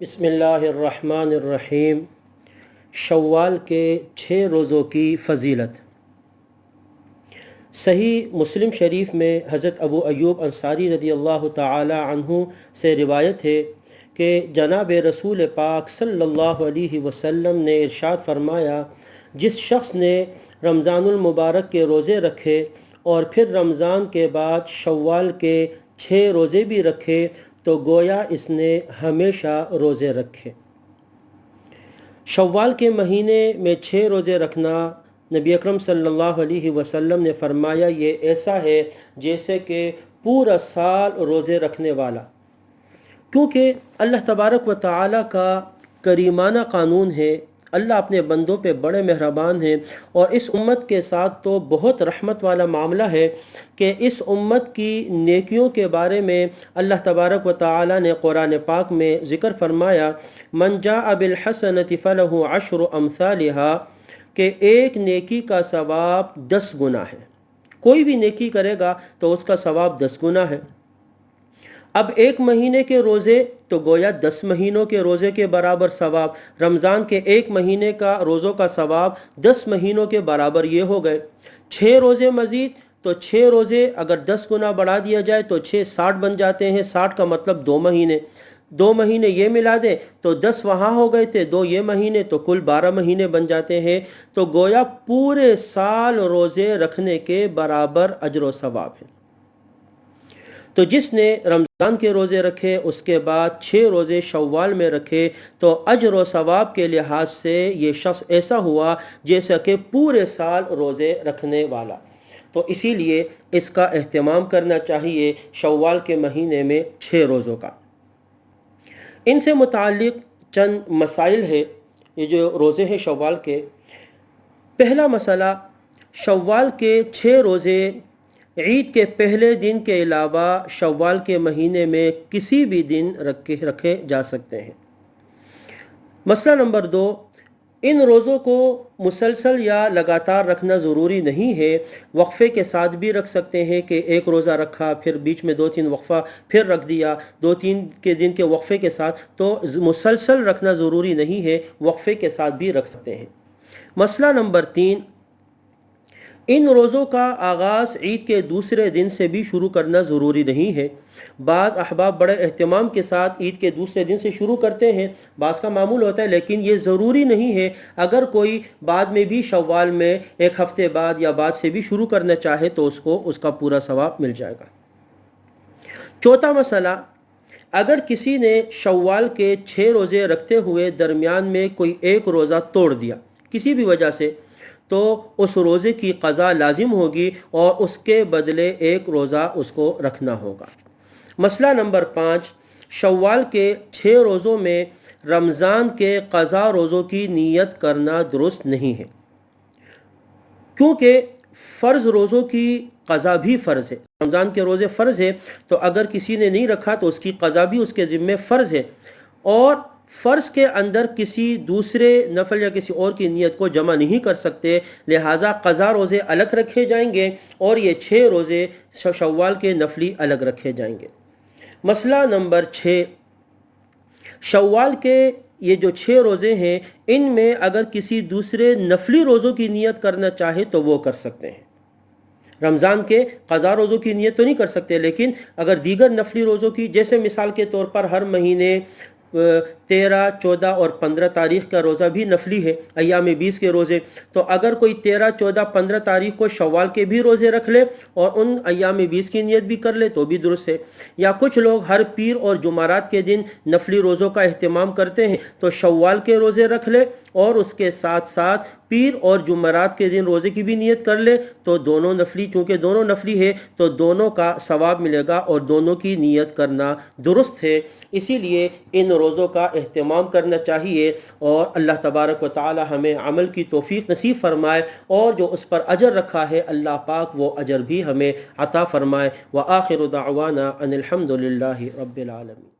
بسم اللہ الرحمن الرحیم۔ شوال کے 6 روزوں کی فضیلت۔ صحیح مسلم شریف میں حضرت ابو ایوب انصاری رضی اللہ تعالی عنہ سے روایت ہے کہ جناب رسول پاک صلی اللہ علیہ وسلم نے ارشاد فرمایا، جس شخص نے رمضان المبارک کے روزے رکھے اور پھر رمضان کے بعد شوال کے 6 روزے بھی رکھے تو گویا اس نے ہمیشہ روزے رکھے۔ شوال کے مہینے میں 6 روزے رکھنا، نبی اکرم صلی اللہ علیہ وسلم نے فرمایا، یہ ایسا ہے جیسے کہ پورا سال روزے رکھنے والا، کیونکہ اللہ تبارک و تعالی کا کریمانہ قانون ہے۔ اللہ اپنے بندوں پہ بڑے مہربان ہیں، اور اس امت کے ساتھ تو بہت رحمت والا معاملہ ہے کہ اس امت کی نیکیوں کے بارے میں اللہ تبارک و تعالی نے قرآن پاک میں ذکر فرمایا، من جاء بالحسنۃ فلہ عشر امثالھا، کہ ایک نیکی کا ثواب 10 گنا ہے۔ کوئی بھی نیکی کرے گا تو اس کا ثواب 10 گنا ہے۔ اب ایک مہینے کے روزے تو گویا 10 مہینوں کے روزے کے برابر ثواب، رمضان کے ایک مہینے کا روزوں کا ثواب 10 مہینوں کے برابر یہ ہو گئے۔ 6 روزے مزید تو 6 روزے اگر 10 گنا بڑھا دیا جائے تو 6 60 بن جاتے ہیں۔ 60 کا مطلب 2 مہینے، 2 مہینے یہ ملا دیں تو 10 وہاں ہو گئے تھے، 2 یہ مہینے تو کل 12 مہینے بن جاتے ہیں۔ تو گویا پورے سال روزے رکھنے کے برابر اجر و ثواب ہے۔ تو جس نے رمضان کے روزے رکھے اس کے بعد 6 روزے شوال میں رکھے تو اجر و ثواب کے لحاظ سے یہ شخص ایسا ہوا جیسا کہ پورے سال روزے رکھنے والا۔ تو اسی لیے اس کا اہتمام کرنا چاہیے شوال کے مہینے میں 6 روزوں کا۔ ان سے متعلق چند مسائل ہے، یہ جو روزے ہیں شوال کے۔ پہلا مسئلہ، شوال کے 6 روزے عید کے پہلے دن کے علاوہ شوال کے مہینے میں کسی بھی دن رکھے جا سکتے ہیں۔ مسئلہ نمبر 2، ان روزوں کو مسلسل یا لگاتار رکھنا ضروری نہیں ہے، وقفے کے ساتھ بھی رکھ سکتے ہیں کہ ایک روزہ رکھا پھر بیچ میں 2-3 وقفہ پھر رکھ دیا، 2-3 کے دن کے وقفے کے ساتھ، تو مسلسل رکھنا ضروری نہیں ہے، وقفے کے ساتھ بھی رکھ سکتے ہیں۔ مسئلہ نمبر 3، ان روزوں کا آغاز عید کے دوسرے دن سے بھی شروع کرنا ضروری نہیں ہے۔ بعض احباب بڑے اہتمام کے ساتھ عید کے دوسرے دن سے شروع کرتے ہیں، بعض کا معمول ہوتا ہے، لیکن یہ ضروری نہیں ہے۔ اگر کوئی بعد میں بھی شوال میں 1 ہفتے بعد یا بعد سے بھی شروع کرنا چاہے تو اس کو اس کا پورا ثواب مل جائے گا۔ چوتھا مسئلہ، اگر کسی نے شوال کے 6 روزے رکھتے ہوئے درمیان میں کوئی ایک روزہ توڑ دیا کسی بھی وجہ سے، تو اس روزے کی قضا لازم ہوگی اور اس کے بدلے ایک روزہ اس کو رکھنا ہوگا۔ مسئلہ نمبر 5، شوال کے 6 روزوں میں رمضان کے قضا روزوں کی نیت کرنا درست نہیں ہے، کیونکہ فرض روزوں کی قضا بھی فرض ہے۔ رمضان کے روزے فرض ہے، تو اگر کسی نے نہیں رکھا تو اس کی قضا بھی اس کے ذمے فرض ہے، اور فرض کے اندر کسی دوسرے نفل یا کسی اور کی نیت کو جمع نہیں کر سکتے، لہٰذا قضا روزے الگ رکھے جائیں گے اور یہ 6 روزے شوال کے نفلی الگ رکھے جائیں گے۔ مسئلہ نمبر 6، شوال کے یہ جو 6 روزے ہیں ان میں اگر کسی دوسرے نفلی روزوں کی نیت کرنا چاہے تو وہ کر سکتے ہیں۔ رمضان کے قضا روزوں کی نیت تو نہیں کر سکتے، لیکن اگر دیگر نفلی روزوں کی، جیسے مثال کے طور پر ہر مہینے 13، 14 اور 15 تاریخ کا روزہ بھی نفلی ہے، ایام 20 کے روزے، تو اگر کوئی 13، 14، 15 تاریخ کو شوال کے بھی روزے رکھ لے اور ان ایام 20 کی نیت بھی کر لے تو بھی درست ہے۔ یا کچھ لوگ ہر پیر اور جمعرات کے دن نفلی روزوں کا اہتمام کرتے ہیں تو شوال کے روزے رکھ لے اور اس کے ساتھ ساتھ پیر اور جمعرات کے دن روزے کی بھی نیت کر لے، تو دونوں نفلی، چونکہ دونوں نفلی ہے تو دونوں کا ثواب ملے گا اور دونوں کی نیت کرنا درست ہے۔ اسی لیے ان روزوں کا اہتمام کرنا چاہیے، اور اللہ تبارک و تعالی ہمیں عمل کی توفیق نصیب فرمائے، اور جو اس پر اجر رکھا ہے اللہ پاک وہ اجر بھی ہمیں عطا فرمائے۔ وآخر دعوانا ان الحمد للہ رب العالمین۔